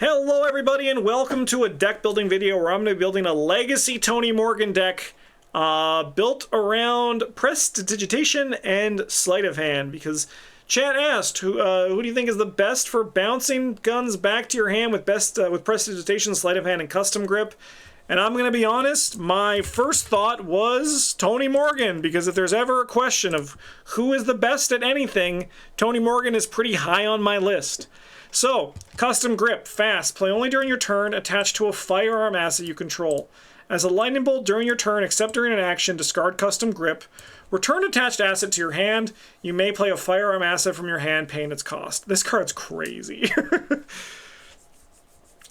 Hello everybody and welcome to a deck building video where I'm going to be building a legacy Tony Morgan deck built around prestidigitation and sleight of hand, because chat asked who do you think is the best for bouncing guns back to your hand with prestidigitation, sleight of hand, and custom grip. And I'm going to be honest, my first thought was Tony Morgan, because if there's ever a question of who is the best at anything, Tony Morgan is pretty high on my list. So, custom grip, fast, play only during your turn, attached to a firearm asset you control. As a lightning bolt during your turn, except during an action, discard custom grip. Return attached asset to your hand. You may play a firearm asset from your hand, paying its cost. This card's crazy.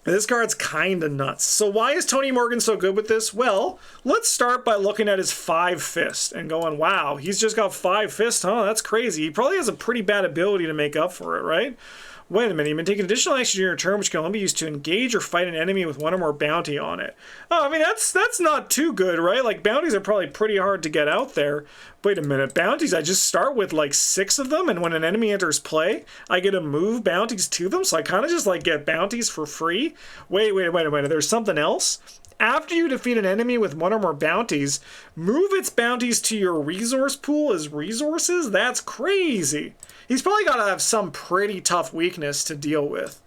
This card's kinda nuts. So why is Tony Morgan so good with this? Well, let's start by looking at his 5 fist and going, wow, he's just got 5 fists, huh? That's crazy. He probably has a pretty bad ability to make up for it, right? Wait a minute, you may take an additional action during your turn, which can only be used to engage or fight an enemy with one or more bounty on it. Oh, I mean, that's not too good, right? Like, bounties are probably pretty hard to get out there. Wait a minute, bounties, I just start with like 6 of them, and when an enemy enters play, I get to move bounties to them, so I kind of just like get bounties for free? Wait a minute, there's something else? After you defeat an enemy with 1 or more bounties, move its bounties to your resource pool as resources? That's crazy. He's probably got to have some pretty tough weakness to deal with.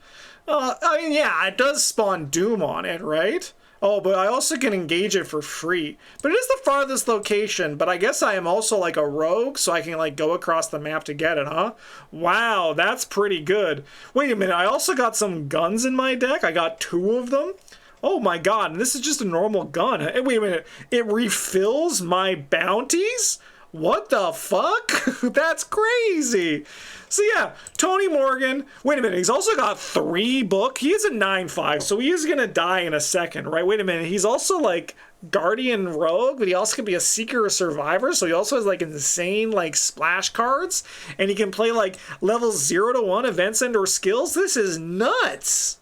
I mean, yeah, it does spawn Doom on it, right? Oh, but I also can engage it for free. But it is the farthest location, but I guess I am also like a rogue, so I can like go across the map to get it, huh? Wow, that's pretty good. Wait a minute, I also got some guns in my deck. I got 2 of them. Oh my god, and this is just a normal gun. Hey, wait a minute, it refills my bounties? What the fuck? That's crazy. So yeah, Tony Morgan. Wait a minute, he's also got 3 book. He is a 9/5, so he is gonna die in a second, right? Wait a minute, he's also like Guardian Rogue, but he also can be a Seeker or Survivor, so he also has like insane like splash cards, and he can play like levels 0 to 1 events and or skills. This is nuts.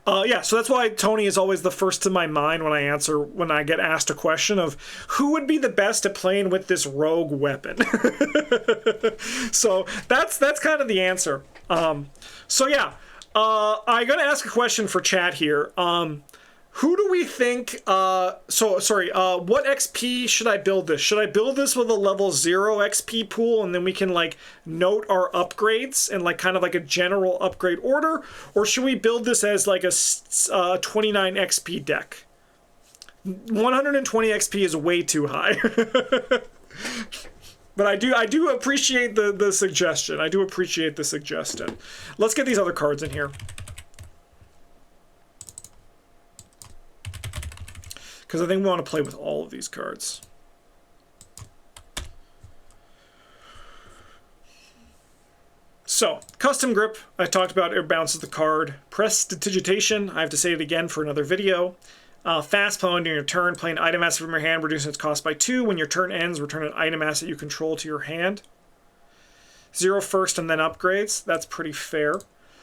Yeah, so that's why Tony is always the first to my mind when I get asked a question of who would be the best at playing with this rogue weapon. So that's kind of the answer. So yeah, I'm gonna ask a question for chat here. Who do we think, what XP should I build this? Should I build this with a level 0 XP pool, and then we can like note our upgrades and like kind of like a general upgrade order? Or should we build this as like a 29 XP deck? 120 XP is way too high. But I do appreciate the suggestion. I do appreciate the suggestion. Let's get these other cards in here, because I think we want to play with all of these cards. So, custom grip, I talked about, it bounces the card. Prestidigitation, I have to say it again for another video. Fast, play during your turn, play an item asset from your hand, reducing its cost by 2. When your turn ends, return an item asset you control to your hand. 0 first and then upgrades, that's pretty fair.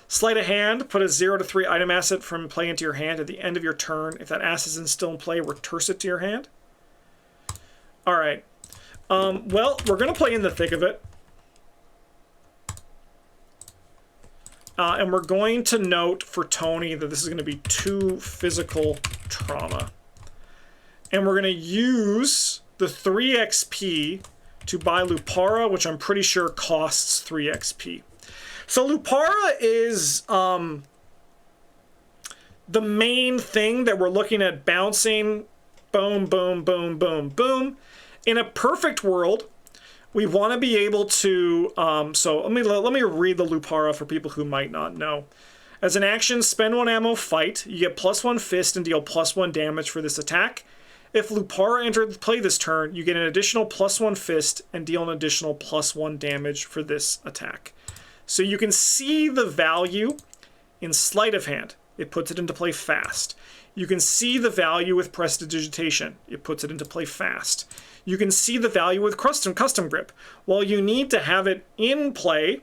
Sleight of hand, put a 0 to 3 item asset from play into your hand at the end of your turn. If that asset is still in play, return it to your hand. Alright. Well, we're going to play in the thick of it. And we're going to note for Tony that this is going to be 2 physical trauma. And we're going to use the 3 XP to buy Lupara, which I'm pretty sure costs 3 XP. So Lupara is the main thing that we're looking at bouncing. Boom, boom, boom, boom, boom. In a perfect world, we want to be able to... so let me read the Lupara for people who might not know. As an action, spend 1 ammo, fight. You get +1 fist and deal +1 damage for this attack. If Lupara entered play this turn, you get an additional +1 fist and deal an additional +1 damage for this attack. So you can see the value in sleight of hand. It puts it into play fast. You can see the value with prestidigitation. It puts it into play fast. You can see the value with custom grip. While you need to have it in play,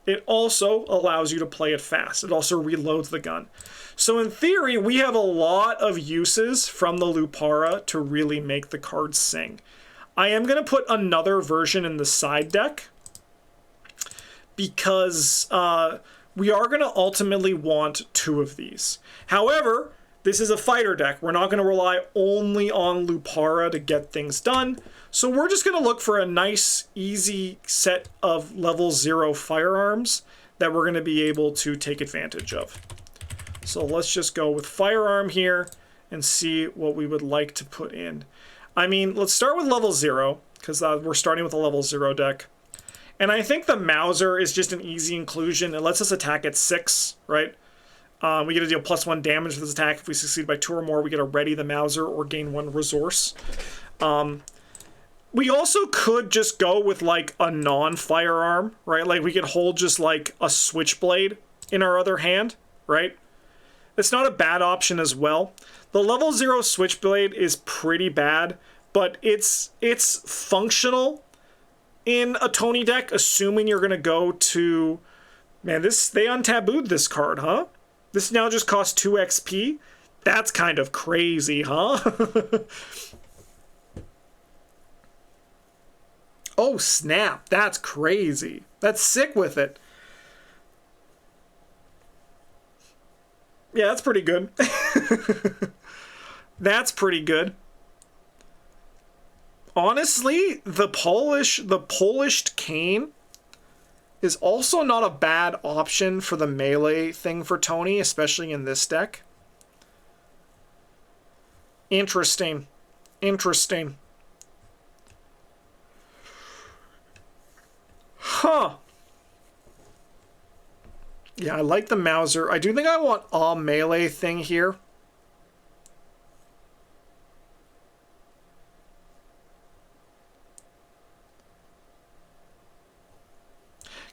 it also allows you to play it fast. It also reloads the gun. So in theory, we have a lot of uses from the Lupara to really make the card sing. I am going to put another version in the side deck, because we are going to ultimately want 2 of these. However, this is a fighter deck. We're not going to rely only on Lupara to get things done. So we're just going to look for a nice, easy set of level 0 firearms that we're going to be able to take advantage of. So let's just go with firearm here and see what we would like to put in. I mean, let's start with level 0, because we're starting with a level 0 deck. And I think the Mauser is just an easy inclusion. It lets us attack at 6, right? We get to deal +1 damage with this attack. If we succeed by 2 or more, we get to ready the Mauser or gain 1 resource. We also could just go with like a non-firearm, right? Like we could hold just like a switchblade in our other hand, right? It's not a bad option as well. The level 0 switchblade is pretty bad, but it's functional in a Tony deck, assuming you're going to go to... Man, they untabooed this card, huh? This now just costs 2 XP? That's kind of crazy, huh? Oh, snap. That's crazy. That's sick with it. Yeah, that's pretty good. That's pretty good. Honestly, the polished cane is also not a bad option for the melee thing for Tony, especially in this deck. Interesting. Interesting. Huh. Yeah, I like the Mauser. I do think I want a melee thing here.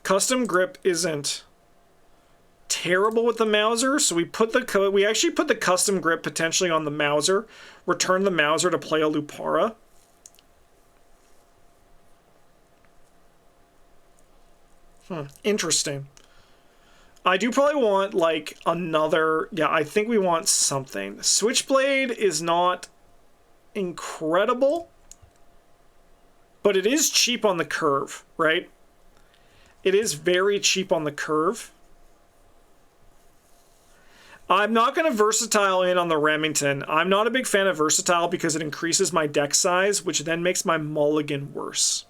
Custom grip isn't terrible with the Mauser, so we actually put the custom grip potentially on the Mauser, return the Mauser to play a Lupara. Interesting. I do probably want like another, yeah, I think we want something. Switchblade is not incredible, but it is cheap on the curve, right? It is very cheap on the curve. I'm not going to versatile in on the Remington. I'm not a big fan of versatile because it increases my deck size, which then makes my mulligan worse.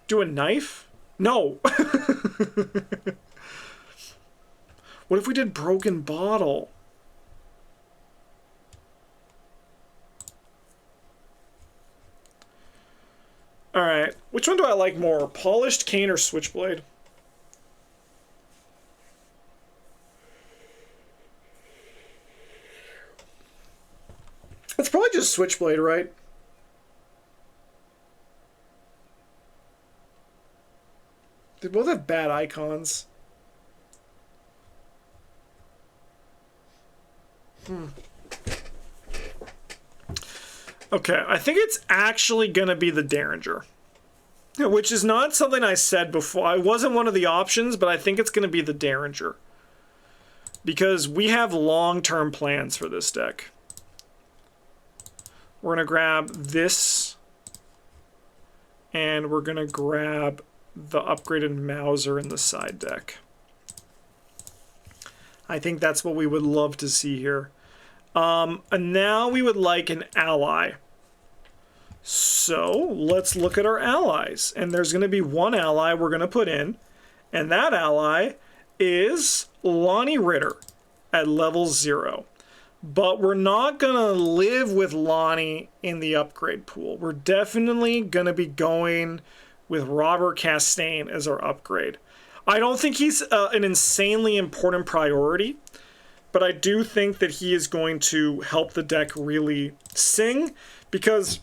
Do a knife? No. What if we did broken bottle? Alright, which one do I like more? Polished cane or switchblade? It's probably just switchblade, right? They both have bad icons. Okay, I think it's actually going to be the Derringer. Which is not something I said before. It wasn't one of the options, but I think it's going to be the Derringer. Because we have long-term plans for this deck. We're going to grab this. And we're going to grab the upgraded Mauser in the side deck. I think that's what we would love to see here. And now we would like an ally. So let's look at our allies. And there's going to be one ally we're going to put in. And that ally is Lonnie Ritter at level 0. But we're not going to live with Lonnie in the upgrade pool. We're definitely going to be going with Robert Castaigne as our upgrade. I don't think he's an insanely important priority, but I do think that he is going to help the deck really sing, because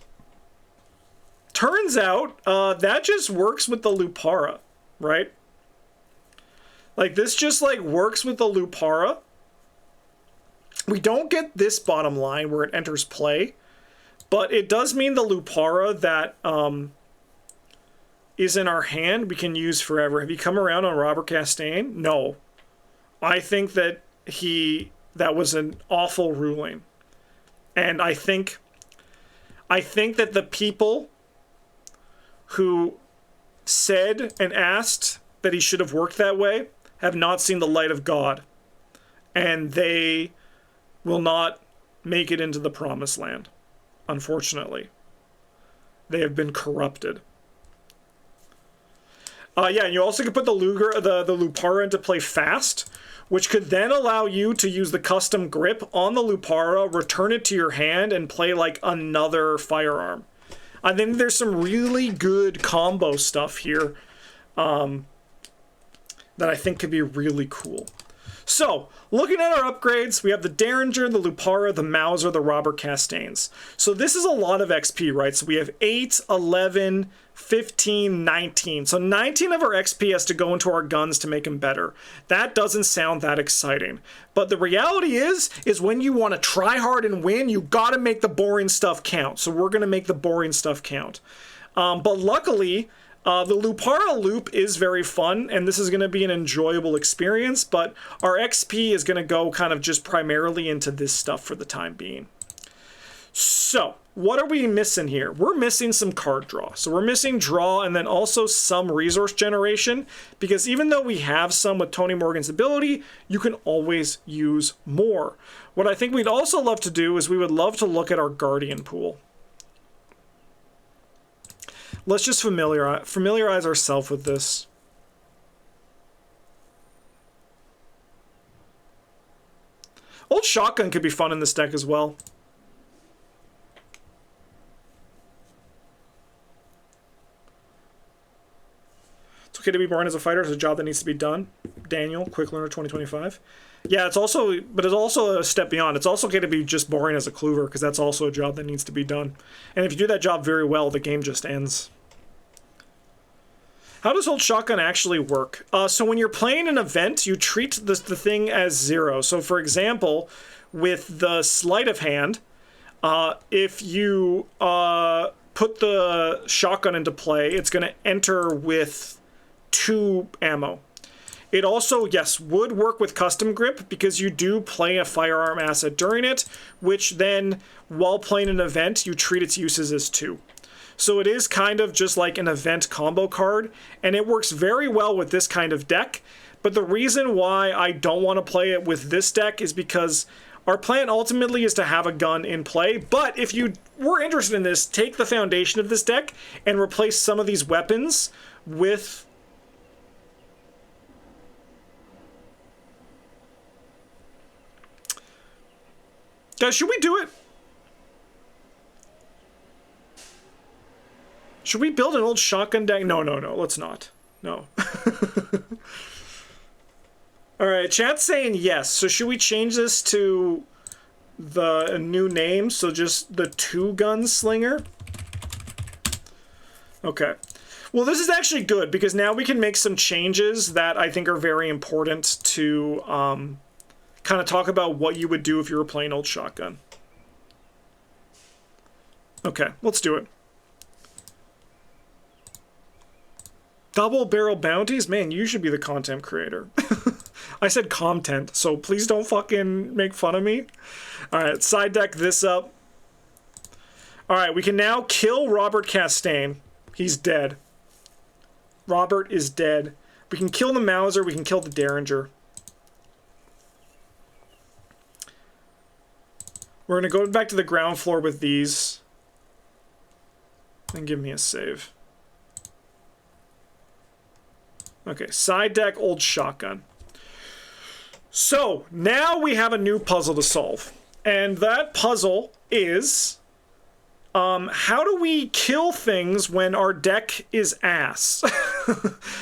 turns out that just works with the Lupara, right? Like, this just like works with the Lupara. We don't get this bottom line where it enters play, but it does mean the Lupara that is in our hand we can use forever. Have you come around on Robert Castaigne? No. I think that that was an awful ruling. And I think that the people who said and asked that he should have worked that way have not seen the light of God, and they will not make it into the promised land, unfortunately. They have been corrupted. Yeah, and you also could put the Lupara into play fast, which could then allow you to use the custom grip on the Lupara, return it to your hand, and play like another firearm. I think there's some really good combo stuff here that I think could be really cool. So, looking at our upgrades, we have the Derringer, the Lupara, the Mauser, the Robert Castains. So this is a lot of XP, right? So we have 8, 11, 15, 19. So 19 of our XP has to go into our guns to make them better. That doesn't sound that exciting. But the reality is when you want to try hard and win, you got to make the boring stuff count. So we're going to make the boring stuff count. But luckily, the Lupara loop is very fun, and this is going to be an enjoyable experience, but our XP is going to go kind of just primarily into this stuff for the time being. So, what are we missing here? We're missing some card draw. So we're missing draw and then also some resource generation, because even though we have some with Tony Morgan's ability, you can always use more. What I think we'd also love to do is we would love to look at our Guardian pool. Let's just familiarize ourselves with this. Old Shotgun could be fun in this deck as well. It's okay to be born as a fighter. It's a job that needs to be done. Daniel, Quick Learner 2025. Yeah, it's also a step beyond. It's also okay to be just boring as a Kluver, because that's also a job that needs to be done. And if you do that job very well, the game just ends. How does Old Shotgun actually work? So when you're playing an event, you treat the thing as 0. So for example, with the Sleight of Hand, if you put the shotgun into play, it's going to enter with 2 ammo. It also, yes, would work with Custom Grip, because you do play a firearm asset during it, which then, while playing an event, you treat its uses as 2. So it is kind of just like an event combo card, and it works very well with this kind of deck. But the reason why I don't want to play it with this deck is because our plan ultimately is to have a gun in play. But if you were interested in this, take the foundation of this deck and replace some of these weapons with... Guys, should we do it? Should we build an Old Shotgun deck? No, let's not. No. Alright, chat's saying yes. So should we change this to a new name? So just the 2-Gunslinger? Okay. Well, this is actually good, because now we can make some changes that I think are very important to kind of talk about what you would do if you were playing Old Shotgun. Okay, let's do it. Double barrel bounties? Man, you should be the content creator. I said content, so please don't fucking make fun of me. Alright, side deck this up. Alright, we can now kill Robert Castaigne. He's dead. Robert is dead. We can kill the Mauser, we can kill the Derringer. We're going to go back to the ground floor with these. And give me a save. Okay, side deck, Old Shotgun. So, now we have a new puzzle to solve. And that puzzle is... how do we kill things when our deck is ass?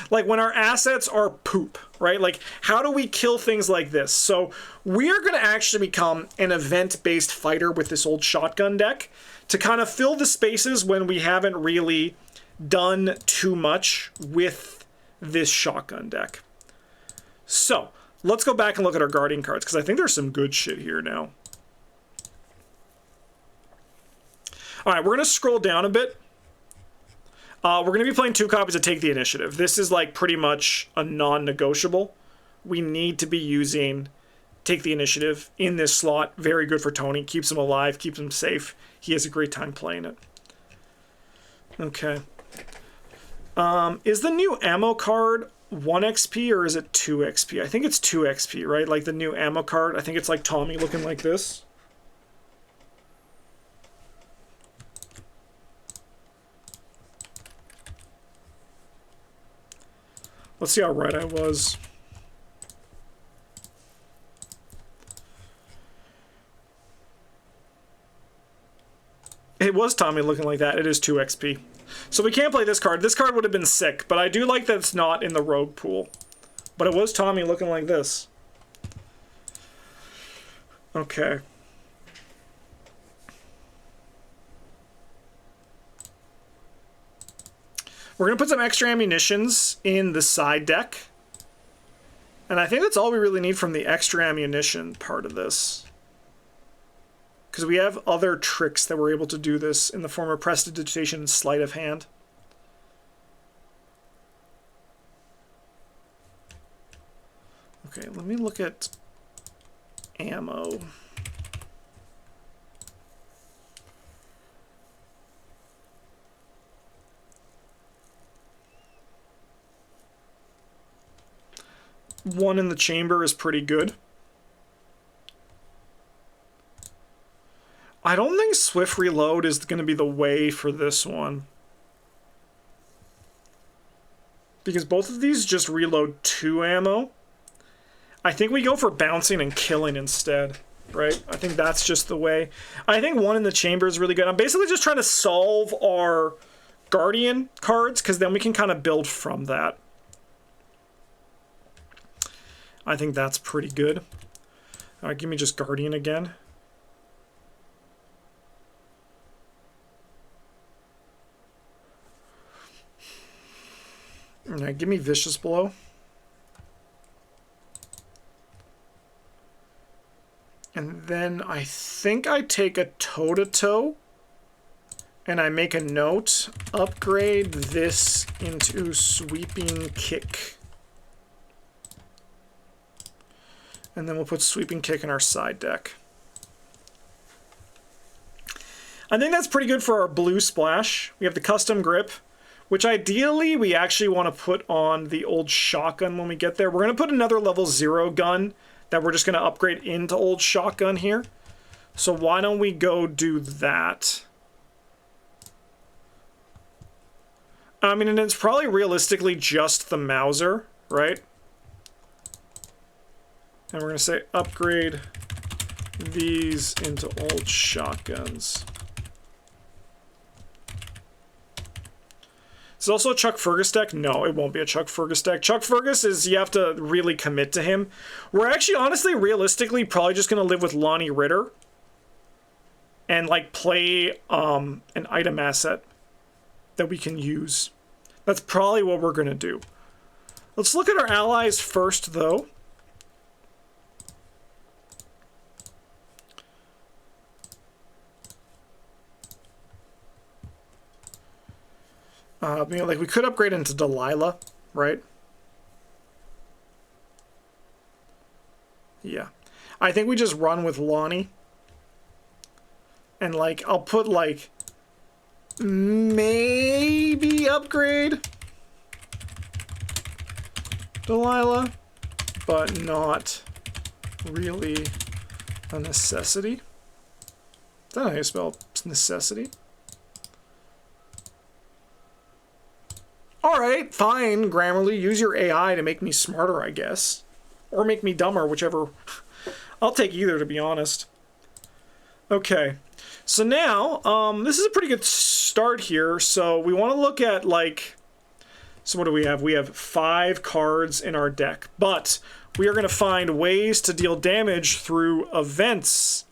Like, when our assets are poop, right? Like, how do we kill things like this? So, we are going to actually become an event-based fighter with this Old Shotgun deck to kind of fill the spaces when we haven't really done too much with this shotgun deck. So, let's go back and look at our Guardian cards, because I think there's some good shit here now. Alright, we're going to scroll down a bit. We're going to be playing 2 copies of Take the Initiative. This is like pretty much a non-negotiable. We need to be using Take the Initiative in this slot. Very good for Tony. Keeps him alive, keeps him safe. He has a great time playing it. Okay. Is the new ammo card 1 XP or is it 2 XP? I think it's 2 XP, right? Like the new ammo card. I think it's like Tommy looking like this. Let's see how right I was. It was Tommy looking like that. It is 2 XP. So we can't play this card. This card would have been sick, but I do like that it's not in the rogue pool. But it was Tommy looking like this. Okay. We're going to put some extra ammunitions in the side deck. And I think that's all we really need from the extra ammunition part of this. Because we have other tricks that we're able to do this in the form of prestidigitation and sleight of hand. Okay, let me look at ammo. One in the chamber is pretty good. I don't think swift reload is going to be the way for this one. Because both of these just reload 2 ammo. I think we go for bouncing and killing instead, right? I think that's just the way. I think one in the chamber is really good. I'm basically just trying to solve our Guardian cards, because then we can kind of build from that. I think that's pretty good. All right, give me just Guardian again. All right, give me Vicious Blow. And then I think I take a toe-to-toe and I make a note, upgrade this into Sweeping Kick. And then we'll put Sweeping Kick in our side deck. I think that's pretty good for our blue splash. We have the custom grip, which ideally we actually want to put on the old shotgun when we get there. We're going to put another level 0 gun that we're just going to upgrade into old shotgun here. So why don't we go do that? I mean, and it's probably realistically just the Mauser, right? And we're going to say upgrade these into old shotguns. Is it also a Chuck Fergus deck? No, it won't be a Chuck Fergus deck. Chuck Fergus is, you have to really commit to him. We're actually, honestly, realistically, probably just going to live with Lonnie Ritter. And, like, play an item asset that we can use. That's probably what we're going to do. Let's look at our allies first, though. You know, like we could upgrade into Delilah, right? Yeah. I think we just run with Lonnie. And like, I'll put like, maybe upgrade Delilah, but not really a necessity. Is that how you spell necessity? Alright, fine, Grammarly, use your AI to make me smarter, I guess. Or make me dumber, whichever. I'll take either, to be honest. Okay, so now, this is a pretty good start here. So we want to look at, like, so what do we have? We have 5 cards in our deck. But we are going to find ways to deal damage through events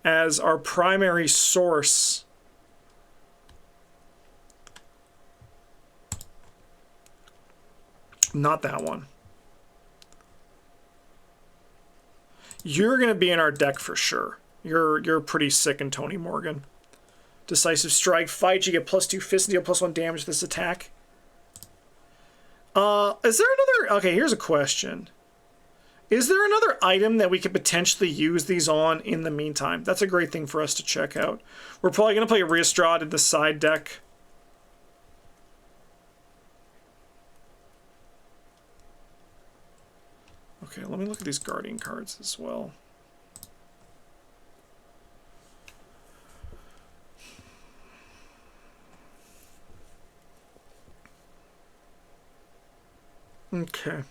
as our primary source. Not that one. You're going to be in our deck for sure. You're pretty sick in Tony Morgan. Decisive Strike. Fight. You get +2 fist and deal +1 damage to this attack. Is there another... Okay, here's a question. Is there another item that we could potentially use these on in the meantime? That's a great thing for us to check out. We're probably going to play Riastrad in the side deck. Okay, let me look at these Guardian cards as well. Okay.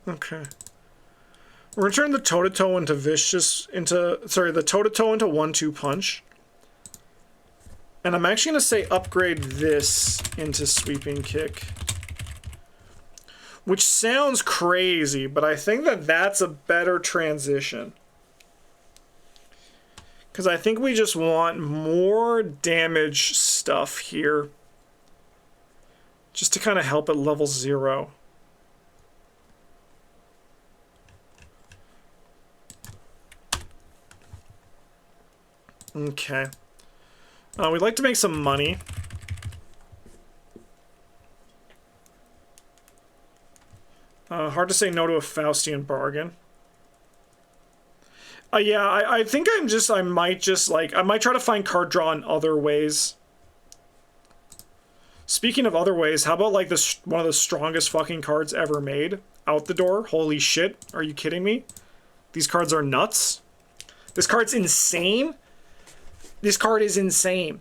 Okay. We're gonna turn the toe-to-toe into vicious, the toe-to-toe into 1-2 punch. And I'm actually gonna say upgrade this into sweeping kick. Which sounds crazy, but I think that that's a better transition. Because I think we just want more damage stuff here. Just to kind of help at level 0. Okay. We'd like to make some money. Hard to say no to a Faustian bargain. Yeah, I think I might try to find card draw in other ways. Speaking of other ways, how about like one of the strongest fucking cards ever made? Out the door? Holy shit, are you kidding me? These cards are nuts. This card's insane. This card is insane.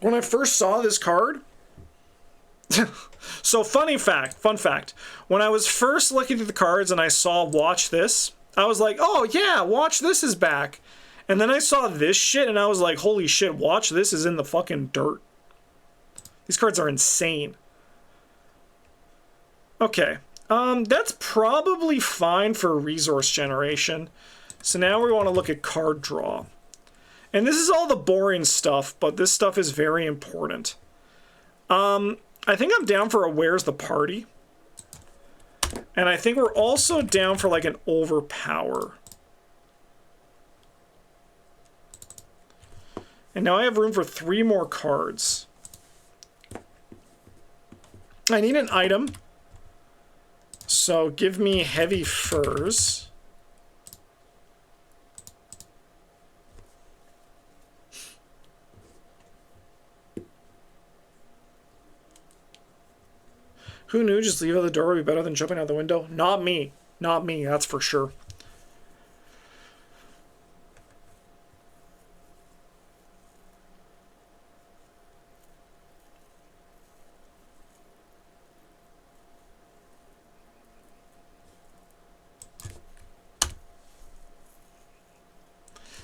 When I first saw this card... So fun fact. When I was first looking through the cards and I saw Watch This, I was like, oh yeah, Watch This is back. And then I saw this shit and I was like, holy shit, Watch This is in the fucking dirt. These cards are insane. Okay. That's probably fine for resource generation. So now we want to look at card draw. And this is all the boring stuff, but this stuff is very important. I think I'm down for a Where's the Party? And I think we're also down for like an Overpower. And now I have room for 3 more cards. I need an item. So give me Heavy Furs. Who knew just leave out the door would be better than jumping out the window? Not me. Not me, that's for sure.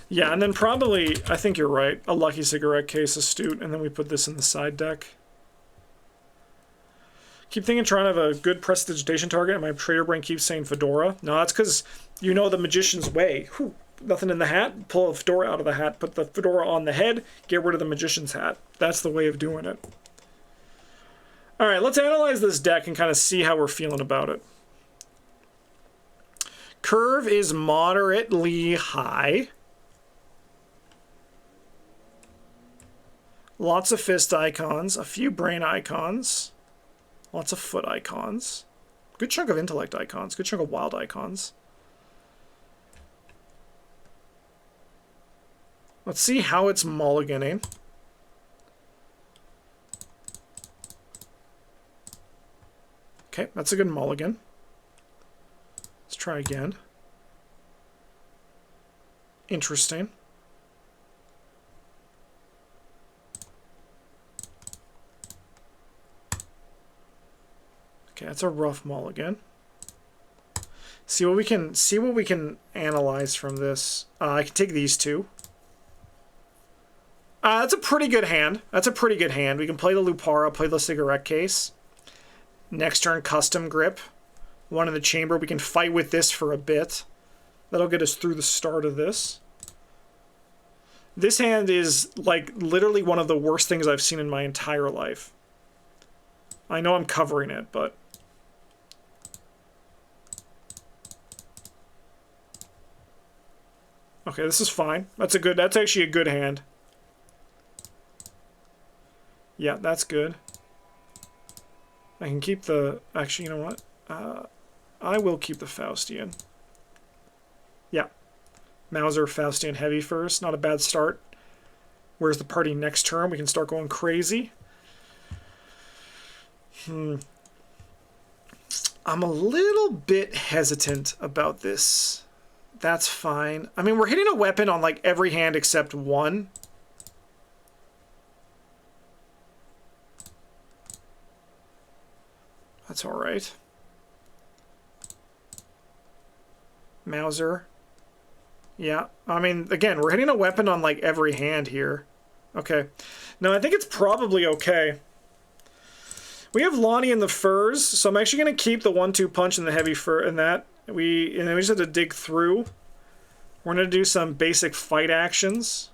Yeah, and then probably, I think you're right, a Lucky Cigarette Case, Astute, and then we put this in the side deck. Keep thinking trying to have a good prestidigitation target, and my trader brain keeps saying Fedora. No, that's because you know the magician's way. Whew, nothing in the hat, pull a Fedora out of the hat, put the Fedora on the head, get rid of the magician's hat. That's the way of doing it. Alright, let's analyze this deck and kind of see how we're feeling about it. Curve is moderately high. Lots of fist icons, a few brain icons, lots of foot icons, good chunk of intellect icons, good chunk of wild icons. Let's see how it's mulliganing. Okay, that's a good mulligan. Let's try again. Interesting. Okay, that's a rough mulligan. See what we can analyze from this. I can take these two. That's a pretty good hand. That's a pretty good hand. We can play the Lupara, play the Cigarette Case. Next turn, Custom Grip. One in the chamber. We can fight with this for a bit. That'll get us through the start of this. This hand is like literally one of the worst things I've seen in my entire life. I know I'm covering it, but... Okay, this is fine. That's actually a good hand. Yeah, that's good. I can keep the... Actually, you know what? I will keep the Faustian. Yeah. Mauser, Faustian, Heavy first. Not a bad start. Where's the party next turn? We can start going crazy. I'm a little bit hesitant about this. That's fine. I mean, we're hitting a weapon on like every hand except one. That's all right. Mauser. Yeah, I mean, again, we're hitting a weapon on like every hand here. Okay. No, I think it's probably okay. We have Lonnie in the furs, so I'm actually going to keep the 1-2 punch and the heavy fur and that. And then we just have to dig through. We're going to do some basic fight actions.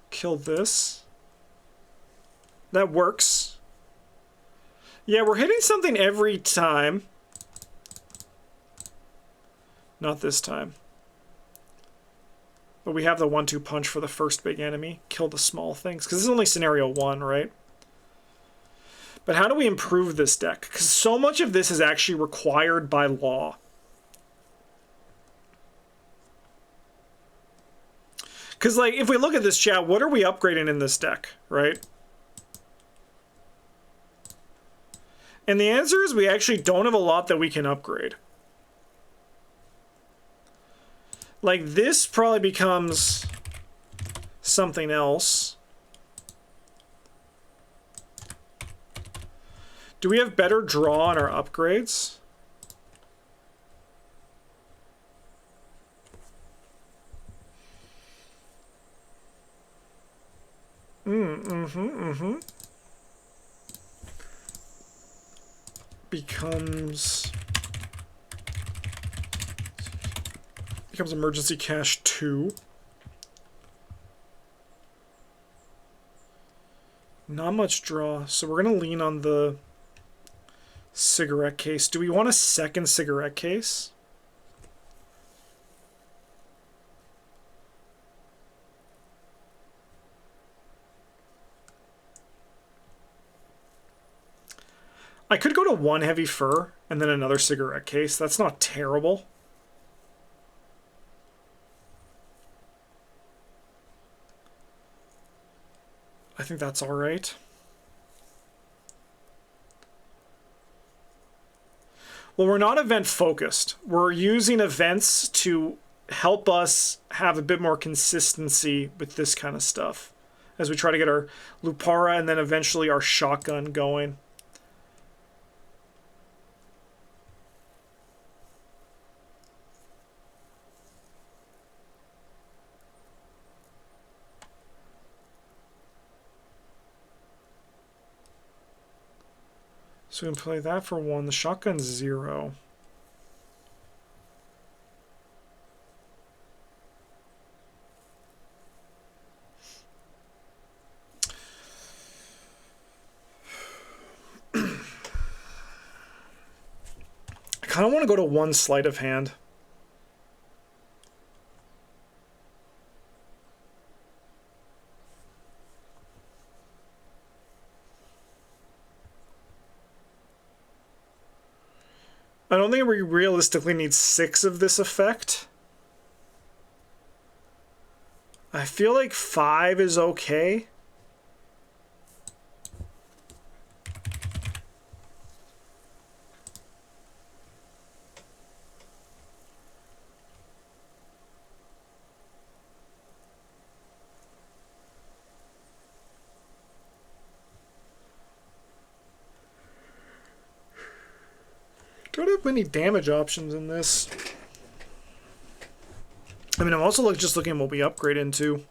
Kill this. That works. Yeah, we're hitting something every time. Not this time. But we have the 1-2 punch for the first big enemy. Kill the small things. Because this is only scenario 1, right? But how do we improve this deck? Because so much of this is actually required by law. Because, like, if we look at this chat, what are we upgrading in this deck, right? And the answer is we actually don't have a lot that we can upgrade. Like, this probably becomes something else. Do we have better draw on our upgrades? Becomes emergency cash 2. Not much draw, so we're gonna lean on the cigarette case. Do we want a second cigarette case? I could go to 1 heavy fur and then another cigarette case. That's not terrible. I think that's all right. Well, we're not event focused. We're using events to help us have a bit more consistency with this kind of stuff as we try to get our Lupara and then eventually our shotgun going. So we can play that for 1. The shotgun's 0. I kind of want to go to 1 sleight of hand. I don't think we realistically need 6 of this effect. I feel like 5 is okay. Don't have many damage options in this. I mean, I'm also just looking at what we upgrade into.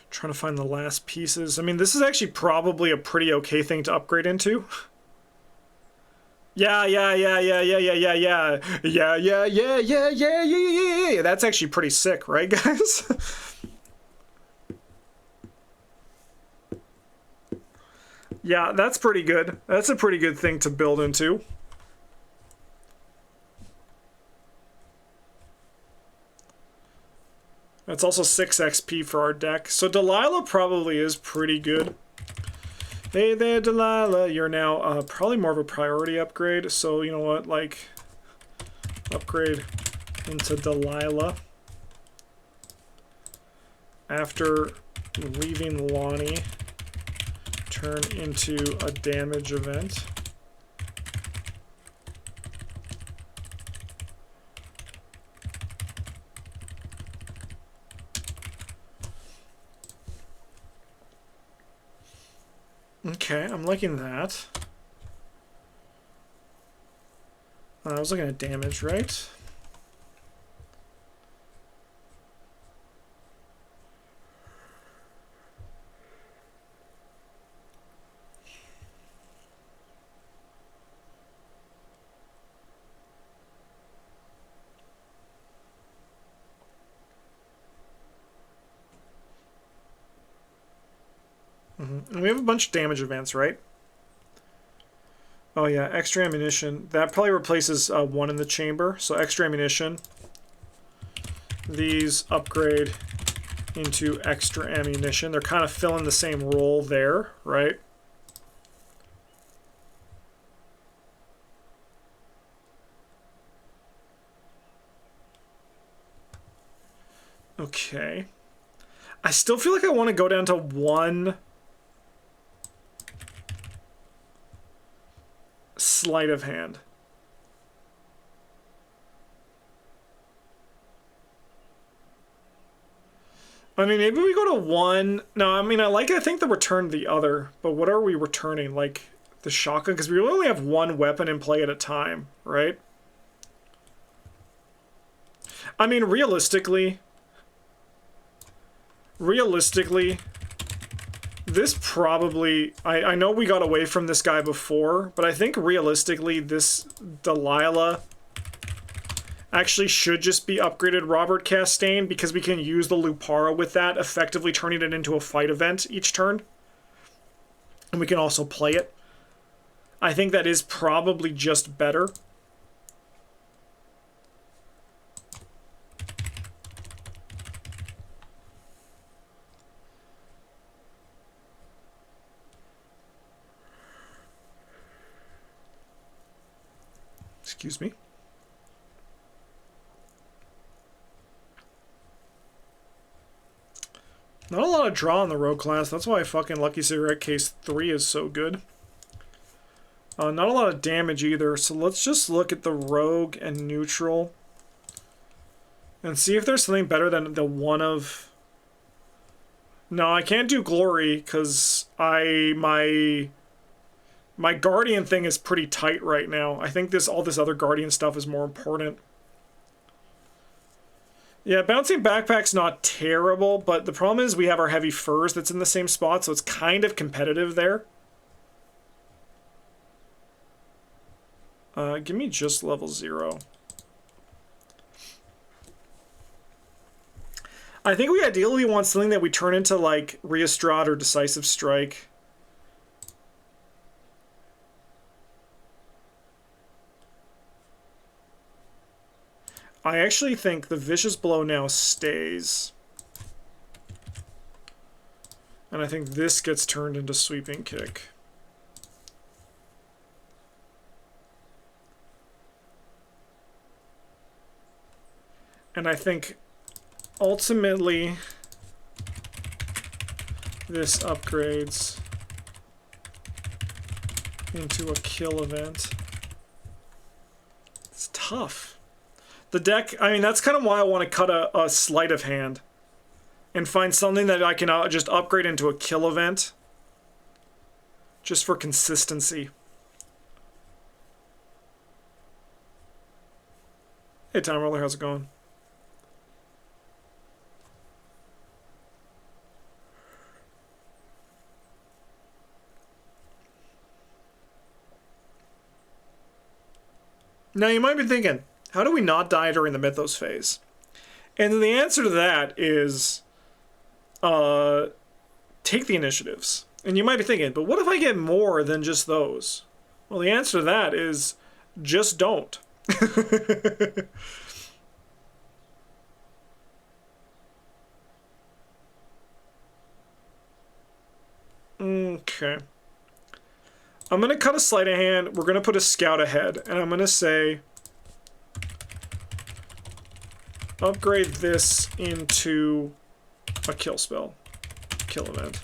Trying to find the last pieces. I mean, this is actually probably a pretty okay thing to upgrade into. Yeah. That's actually pretty sick, right, guys? Yeah, that's pretty good. That's a pretty good thing to build into. That's also 6 XP for our deck. So Delilah probably is pretty good. Hey there, Delilah. You're now probably more of a priority upgrade. So, you know what? Like, upgrade into Delilah. After leaving Lonnie, turn into a damage event. Okay, I'm liking that. I was looking at damage, right? And we have a bunch of damage events, right? Oh yeah, extra ammunition. That probably replaces one in the chamber. So extra ammunition. These upgrade into extra ammunition. They're kind of filling the same role there, right? Okay. I still feel like I want to go down to one sleight of hand. I mean, maybe we go to one. No, I mean, I think the return the other, but what are we returning? Like the shotgun? Because we really only have one weapon in play at a time, right? I mean, realistically, this probably... I know we got away from this guy before, but I think realistically, this Delilah actually should just be upgraded Robert Castaigne, because we can use the Lupara with that, effectively turning it into a fight event each turn. And we can also play it. I think that is probably just better. Excuse me. Not a lot of draw in the rogue class. That's why fucking Lucky Cigarette Case 3 is so good. Not a lot of damage either. So let's just look at the rogue and neutral. And see if there's something better than the one of... No, I can't do glory because my guardian thing is pretty tight right now. I think all this other guardian stuff is more important. Yeah, bouncing backpack's not terrible, but the problem is we have our heavy furs that's in the same spot, so it's kind of competitive there. Give me just level 0. I think we ideally want something that we turn into, like, Reestrad or Decisive Strike. I actually think the Vicious Blow now stays. And I think this gets turned into Sweeping Kick. And I think ultimately this upgrades into a kill event. It's tough. The deck, I mean, that's kind of why I want to cut a sleight of hand and find something that I can just upgrade into a kill event just for consistency. Hey, Time Roller, how's it going? Now, you might be thinking, how do we not die during the Mythos phase? And the answer to that is take the initiatives. And you might be thinking, but what if I get more than just those? Well, the answer to that is just don't. Okay. I'm going to cut a sleight of hand. We're going to put a scout ahead. And I'm going to say, upgrade this into a kill spell. Kill event.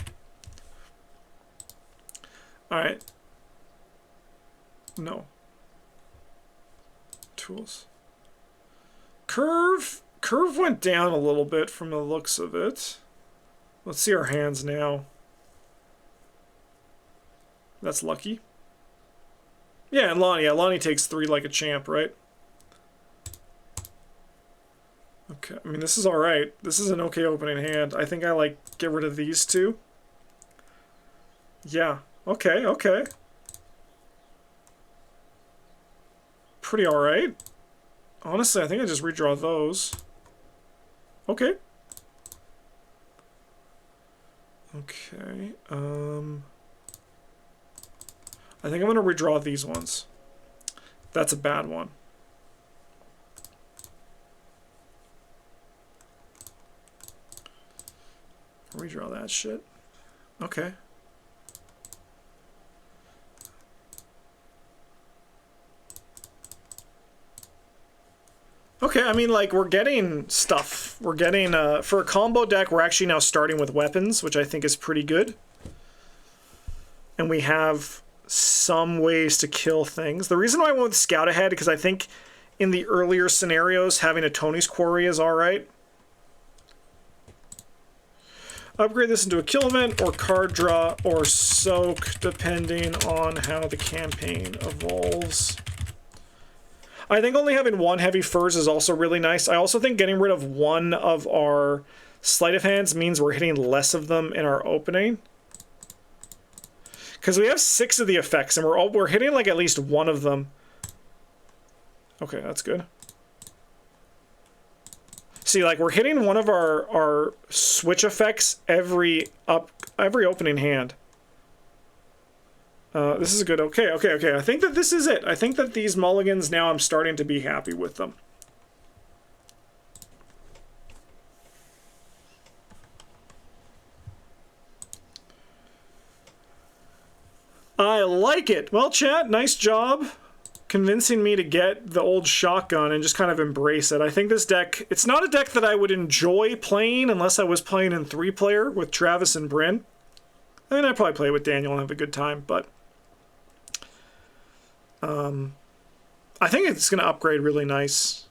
Alright. No. Tools. Curve went down a little bit from the looks of it. Let's see our hands now. That's lucky. Yeah, and Lonnie. Yeah, Lonnie takes 3 like a champ, right? Okay, I mean, this is alright. This is an okay opening hand. I think I, like, get rid of these 2. Yeah. Okay, okay. Pretty alright. Honestly, I think I just redraw those. Okay. Okay, I think I'm going to redraw these ones. That's a bad one. Redraw that shit. Okay. Okay, I mean, like, we're getting stuff. We're getting, for a combo deck, we're actually now starting with weapons, which I think is pretty good. And we have some ways to kill things. The reason why I went with Scout ahead, because I think in the earlier scenarios, having a Tony's Quarry is alright. Upgrade this into a kill event, or card draw, or soak, depending on how the campaign evolves. I think only having 1 heavy furs is also really nice. I also think getting rid of 1 of our sleight of hands means we're hitting less of them in our opening. Because we have 6 of the effects, and we're hitting like at least 1 of them. Okay, that's good. See, like, we're hitting 1 of our switch effects every opening hand. This is good. Okay, okay, okay. I think that this is it. I think that these mulligans now I'm starting to be happy with them. I like it. Well, chat, nice job convincing me to get the old shotgun and just kind of embrace it. I think this deck, it's not a deck that I would enjoy playing unless I was playing in 3-player with Travis and Bryn. I mean, I'd probably play with Daniel and have a good time, but I think it's going to upgrade really nice.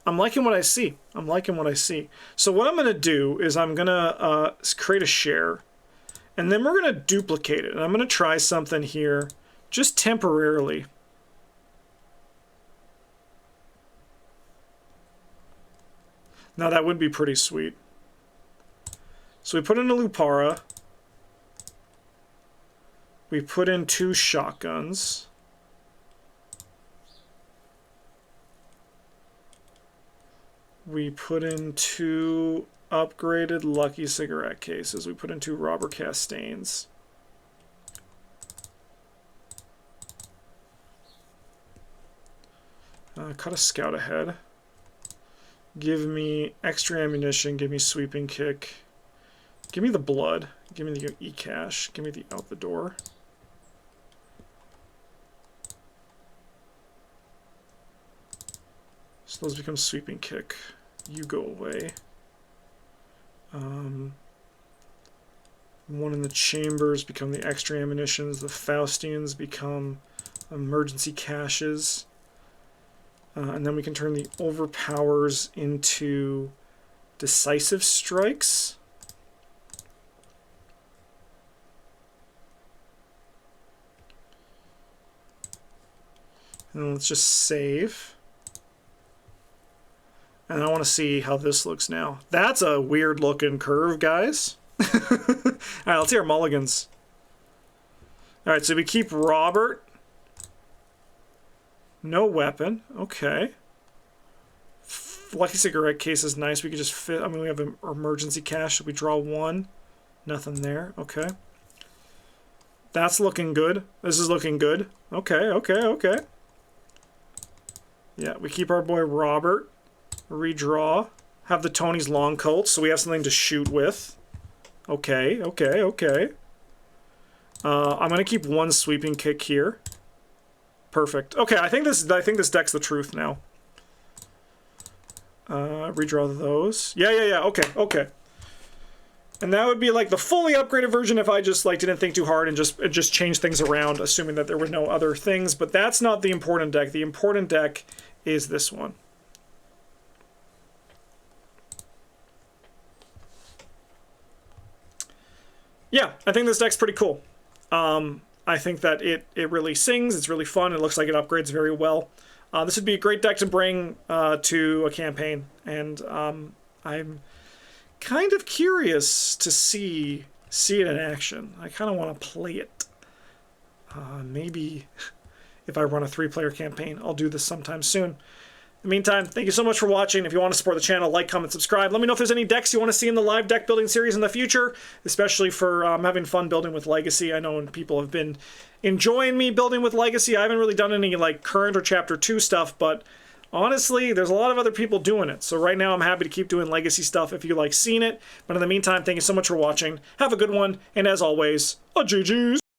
I'm liking what I see. I'm liking what I see. So what I'm going to do is I'm going to create a share, and then we're going to duplicate it. And I'm going to try something here just temporarily. Now that would be pretty sweet. So we put in a Lupara. We put in 2 shotguns. We put in 2 upgraded Lucky cigarette cases. We put in 2 Robert Castains. Cut a scout ahead. Give me extra ammunition. Give me sweeping kick. Give me the blood. Give me the e-cash. Give me the out the door. So those become sweeping kick. You go away. 1 in the chambers become the extra ammunitions. The Faustians become emergency caches. And then we can turn the overpowers into decisive strikes. And let's just save. And I want to see how this looks now. That's a weird looking curve, guys. Alright, let's see our mulligans. Alright, so we keep Robert. No weapon. Okay. Lucky cigarette case is nice. We could just fit. I mean, we have an emergency cache. We draw 1. Nothing there. Okay. That's looking good. This is looking good. Okay, okay, okay. Yeah, we keep our boy Robert. Redraw. Have the Tony's long coat, so we have something to shoot with. Okay, okay, okay. I'm gonna keep one sweeping kick here. Perfect. Okay, I think this deck's the truth now. Redraw those. Yeah. Okay, okay. And that would be like the fully upgraded version if I just like didn't think too hard and just changed things around, assuming that there were no other things. But that's not the important deck. The important deck is this one. Yeah, I think this deck's pretty cool. I think that it really sings. It's really fun. It looks like it upgrades very well. This would be a great deck to bring to a campaign, and I'm kind of curious to see it in action. I kind of want to play it. Maybe if I run a 3-player campaign, I'll do this sometime soon. In the meantime, thank you so much for watching. If you want to support the channel, like, comment, subscribe. Let me know if there's any decks you want to see in the live deck building series in the future, especially for having fun building with Legacy. I know people have been enjoying me building with Legacy. I haven't really done any like current or Chapter 2 stuff, but honestly, there's a lot of other people doing it. So right now, I'm happy to keep doing Legacy stuff if you like seeing it. But in the meantime, thank you so much for watching. Have a good one, and as always, GG's.